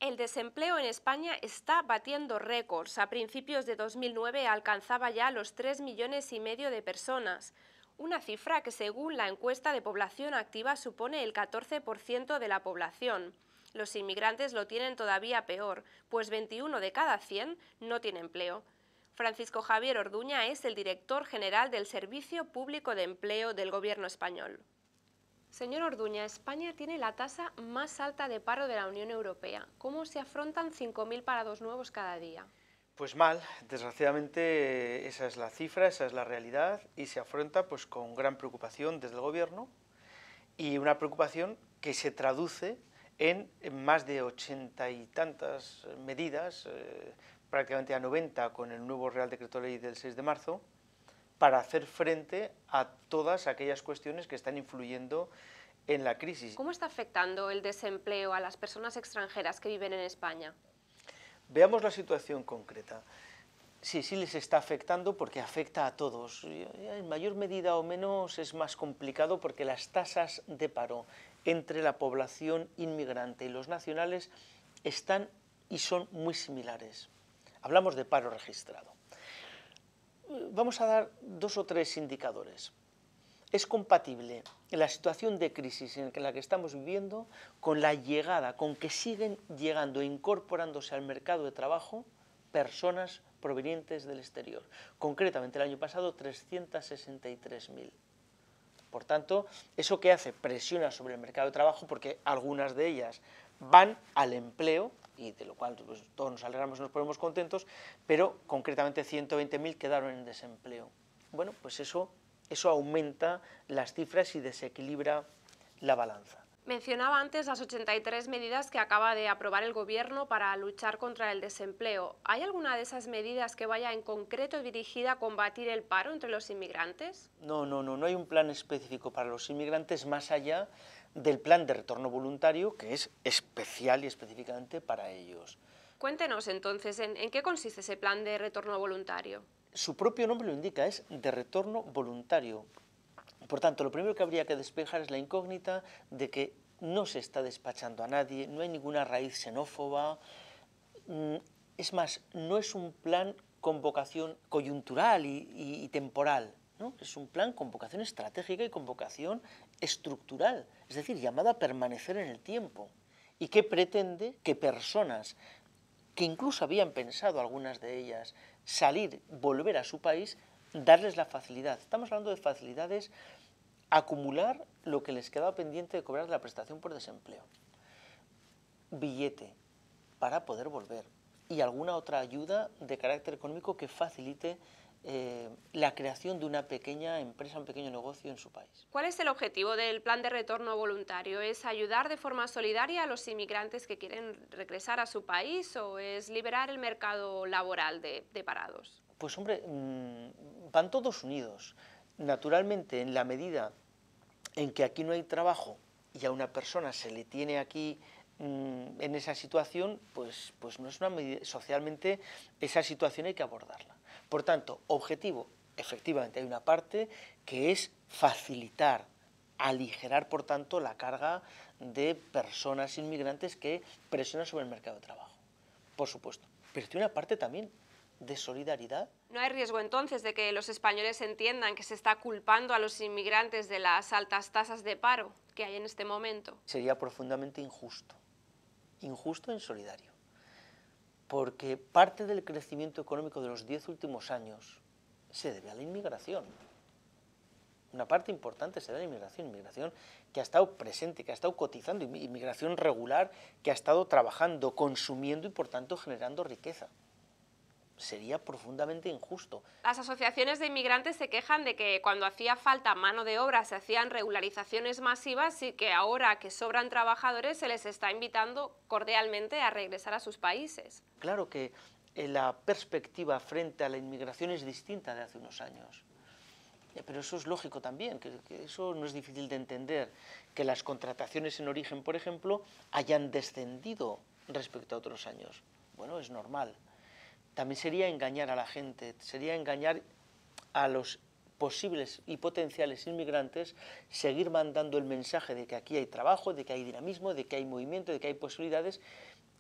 El desempleo en España está batiendo récords. A principios de 2009 alcanzaba ya los 3,5 millones de personas, una cifra que según la encuesta de población activa supone el 14% de la población. Los inmigrantes lo tienen todavía peor, pues 21 de cada 100 no tiene empleo. Francisco Javier Orduña es el director general del Servicio Público de Empleo del Gobierno español. Señor Orduña, España tiene la tasa más alta de paro de la Unión Europea. ¿Cómo se afrontan 5.000 parados nuevos cada día? Pues mal, desgraciadamente esa es la cifra, esa es la realidad y se afronta pues con gran preocupación desde el Gobierno y una preocupación que se traduce en más de 80 y tantas medidas, prácticamente a 90 con el nuevo Real Decreto Ley del 6 de marzo, para hacer frente a todas aquellas cuestiones que están influyendo en la crisis. ¿Cómo está afectando el desempleo a las personas extranjeras que viven en España? Veamos la situación concreta. Sí, sí les está afectando porque afecta a todos. En mayor medida o menos es más complicado porque las tasas de paro entre la población inmigrante y los nacionales están y son muy similares. Hablamos de paro registrado. Vamos a dar 2 o 3 indicadores. Es compatible la situación de crisis en la que estamos viviendo con la llegada, con que siguen llegando e incorporándose al mercado de trabajo personas provenientes del exterior. Concretamente, el año pasado, 363.000. Por tanto, ¿eso qué hace? Presiona sobre el mercado de trabajo porque algunas de ellas van al empleo, y de lo cual pues, todos nos alegramos y nos ponemos contentos, pero concretamente 120.000 quedaron en desempleo. Bueno, pues eso aumenta las cifras y desequilibra la balanza. Mencionaba antes las 83 medidas que acaba de aprobar el Gobierno para luchar contra el desempleo. ¿Hay alguna de esas medidas que vaya en concreto dirigida a combatir el paro entre los inmigrantes? No hay un plan específico para los inmigrantes más allá del plan de retorno voluntario, que es especial y específicamente para ellos. Cuéntenos entonces, ¿en qué consiste ese plan de retorno voluntario? Su propio nombre lo indica, es de retorno voluntario. Por tanto, lo primero que habría que despejar es la incógnita de que no se está despachando a nadie, no hay ninguna raíz xenófoba. Es más, no es un plan con vocación coyuntural y temporal, ¿no? Es un plan con vocación estratégica y con vocación estructural, es decir, llamado a permanecer en el tiempo, y que pretende que personas que incluso habían pensado, algunas de ellas, salir, volver a su país, darles la facilidad. Estamos hablando de facilidades, acumular lo que les quedaba pendiente de cobrar de la prestación por desempleo, billete para poder volver y alguna otra ayuda de carácter económico que facilite la creación de una pequeña empresa, un pequeño negocio en su país. ¿Cuál es el objetivo del plan de retorno voluntario? ¿Es ayudar de forma solidaria a los inmigrantes que quieren regresar a su país o es liberar el mercado laboral de parados? Pues hombre, van todos unidos. Naturalmente, en la medida en que aquí no hay trabajo y a una persona se le tiene aquí en esa situación, pues no es una medida, socialmente esa situación hay que abordarla. Por tanto, objetivo, efectivamente hay una parte que es facilitar, aligerar por tanto la carga de personas inmigrantes que presionan sobre el mercado de trabajo, por supuesto. Pero tiene una parte también de solidaridad. ¿No hay riesgo entonces de que los españoles entiendan que se está culpando a los inmigrantes de las altas tasas de paro que hay en este momento? Sería profundamente injusto, injusto e insolidario, porque parte del crecimiento económico de los 10 últimos años se debe a la inmigración. Una parte importante se debe a la inmigración que ha estado presente, que ha estado cotizando, inmigración regular, que ha estado trabajando, consumiendo y por tanto generando riqueza. Sería profundamente injusto. Las asociaciones de inmigrantes se quejan de que cuando hacía falta mano de obra se hacían regularizaciones masivas y que ahora que sobran trabajadores se les está invitando cordialmente a regresar a sus países. Claro que la perspectiva frente a la inmigración es distinta de hace unos años. Pero eso es lógico también, que eso no es difícil de entender, que las contrataciones en origen, por ejemplo, hayan descendido respecto a otros años. Bueno, es normal. También sería engañar a la gente, sería engañar a los posibles y potenciales inmigrantes seguir mandando el mensaje de que aquí hay trabajo, de que hay dinamismo, de que hay movimiento, de que hay posibilidades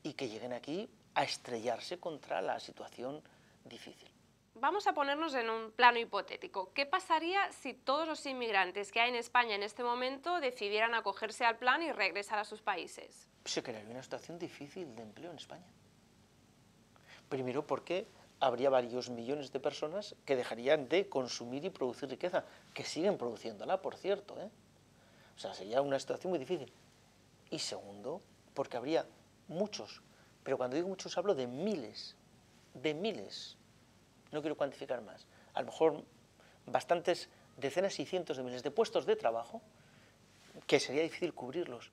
y que lleguen aquí a estrellarse contra la situación difícil. Vamos a ponernos en un plano hipotético. ¿Qué pasaría si todos los inmigrantes que hay en España en este momento decidieran acogerse al plan y regresar a sus países? Se crearía una situación difícil de empleo en España. Primero porque habría varios millones de personas que dejarían de consumir y producir riqueza, que siguen produciéndola, por cierto, ¿eh? O sea, sería una situación muy difícil. Y segundo, porque habría muchos, pero cuando digo muchos hablo de miles, no quiero cuantificar más, a lo mejor bastantes decenas y cientos de miles de puestos de trabajo que sería difícil cubrirlos.